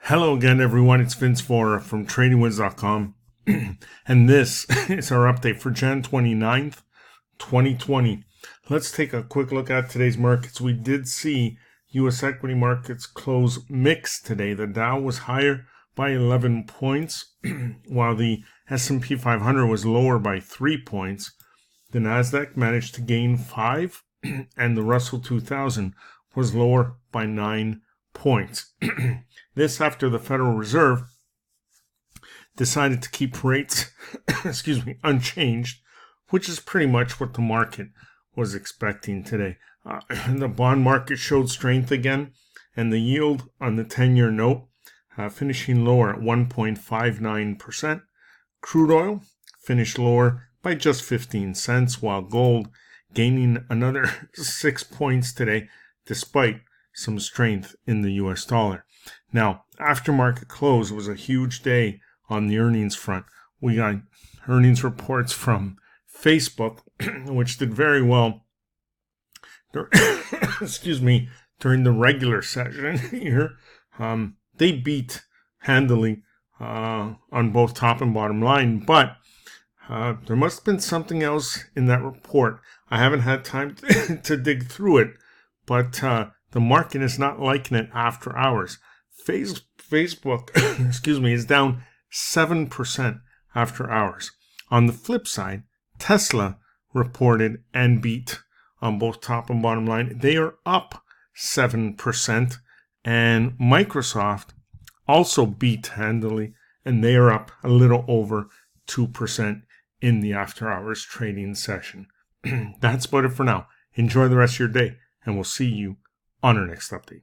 Hello again, everyone. It's Vince Fora from TradingWiz.com, and this is our update for Jan 29th, 2020. Let's take a quick look at today's markets. We did see U.S. equity markets close mixed today. The Dow was higher by 11 points, while the S&P 500 was lower by 3 points. The NASDAQ managed to gain 5, and the Russell 2000 was lower by 9 points. This after the Federal Reserve decided to keep rates unchanged, which is pretty much what the market was expecting today. The bond market showed strength again, and the yield on the 10-year note finishing lower at 1.59%. Crude oil finished lower by just 15 cents, while gold gaining another 6 points today, despite some strength in the US dollar. Now, after market close, it was a huge day on the earnings front. We got earnings reports from Facebook, which did very well during the regular session here. They beat handily on both top and bottom line, but there must have been something else in that report. I haven't had time to dig through it, but the market is not liking it after hours. Facebook is down 7% after hours. On the flip side, Tesla reported and beat on both top and bottom line. They are up 7%, and Microsoft also beat handily, and they are up a little over 2% in the after hours trading session. That's about it for now. Enjoy the rest of your day, and we'll see you on our next update.